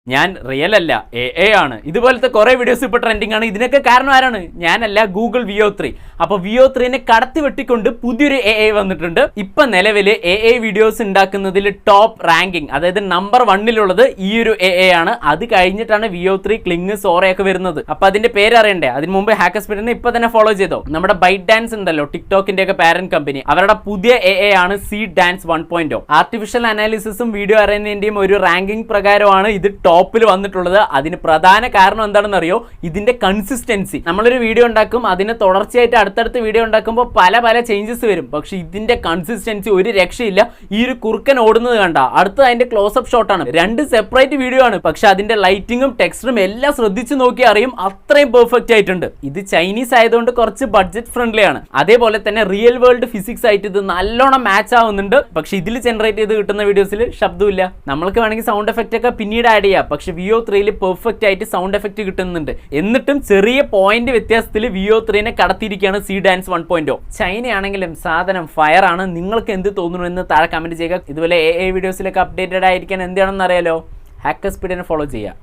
ഞാൻ റിയൽ അല്ല, എ ആണ്. ഇതുപോലത്തെ കുറെ വീഡിയോസ് ഇപ്പോൾ ട്രെൻഡിങ് ആണ്. ഇതിനൊക്കെ കാരണം ആരാണ്? ഞാനല്ല, ഗൂഗിൾ VO3. അപ്പോൾ VO3നെ കടത്തി വെട്ടിക്കൊണ്ട് പുതിയൊരു AI വന്നിട്ടുണ്ട്. ഇപ്പൊ നിലവിൽ AI വീഡിയോസ് ഉണ്ടാക്കുന്നതിൽ ടോപ്പ് റാങ്കിങ്, അതായത് നമ്പർ 1 ഈ ഒരു AI ആണ്. അത് കഴിഞ്ഞിട്ടാണ് VO3, ക്ലിങ്, സോറയൊക്കെ വരുന്നത്. അപ്പൊ അതിന്റെ പേര് അറിയണ്ടേ? അതിന് മുമ്പ് ഹാക്കർസ്പീഡിനെ ഇപ്പൊ തന്നെ ഫോളോ ചെയ്തോ. നമ്മുടെ ബൈറ്റ് ഡാൻസ് ഉണ്ടല്ലോ, ടിക്ടോക്കിന്റെ ഒക്കെ പാരന്റ് കമ്പനി, അവരുടെ പുതിയ AI ആണ് Seedance 1.0. ആർട്ടിഫിഷ്യൽ അനാലിസിസും വീഡിയോ അറിയുന്നതിന്റെയും ഒരു റാങ്കിങ് പ്രകാരമാണ് ഇത് ടോപ്പിൽ വന്നിട്ടുള്ളത്. അതിന് പ്രധാന കാരണം എന്താണെന്ന് അറിയോ? ഇതിന്റെ കൺസിസ്റ്റൻസി. നമ്മളൊരു വീഡിയോ ഉണ്ടാക്കും, അതിന് തുടർച്ചയായിട്ട് അടുത്തടുത്ത് വീഡിയോ ഉണ്ടാക്കുമ്പോൾ പല ചേഞ്ചസ് വരും. പക്ഷെ ഇതിന്റെ കൺസിസ്റ്റൻസി ഒരു രക്ഷയില്ല. ഈ ഒരു കുറുക്കൻ ഓടുന്നത് കണ്ട, അടുത്തത് അതിന്റെ ക്ലോസപ്പ് ഷോട്ടാണ്. 2 സെപ്പറേറ്റ് വീഡിയോ ആണ്, പക്ഷെ അതിന്റെ ലൈറ്റിങ്ങും ടെക്സ്ചറും എല്ലാം ശ്രദ്ധിച്ചു നോക്കി അറിയും, അത്രയും പെർഫെക്റ്റ് ആയിട്ടുണ്ട്. ഇത് ചൈനീസ് ആയതുകൊണ്ട് കുറച്ച് ബഡ്ജറ്റ് ഫ്രണ്ട്ലി ആണ്. അതേപോലെ തന്നെ റിയൽ വേൾഡ് ഫിസിക്സ് ആയിട്ട് ഇത് നല്ലോണം മാച്ച് ആവുന്നുണ്ട്. പക്ഷെ ഇതിൽ ജനറേറ്റ് ചെയ്ത് കിട്ടുന്ന വീഡിയോസിൽ ശബ്ദമില്ല. നമ്മൾക്ക് വേണമെങ്കിൽ സൗണ്ട് എഫക്റ്റ് ഒക്കെ പിന്നീട് ആഡ് ചെയ്യാം. പക്ഷെ VO3 പെർഫെക്റ്റ് ആയിട്ട് സൗണ്ട് എഫക്റ്റ് കിട്ടുന്നുണ്ട്. എന്നിട്ടും ചെറിയ പോയിന്റ് വ്യത്യാസത്തിൽ VO3നെ കടത്തിയിരിക്കുകയാണ് Seedance 1.0. ചൈനയാണെങ്കിലും സാധനം ഫയർ ആണ്. നിങ്ങൾക്ക് എന്ത് തോന്നുന്നു എന്ന് താഴെ കമന്റ് ചെയ്യുക. ഇതുപോലെ AI വീഡിയോസിലൊക്കെ അപ്ഡേറ്റഡ് ആയിരിക്കാൻ എന്താണെന്ന് അറിയാലോ, ഹാക്കർസ്പീഡിനെ ഫോളോ ചെയ്യുക.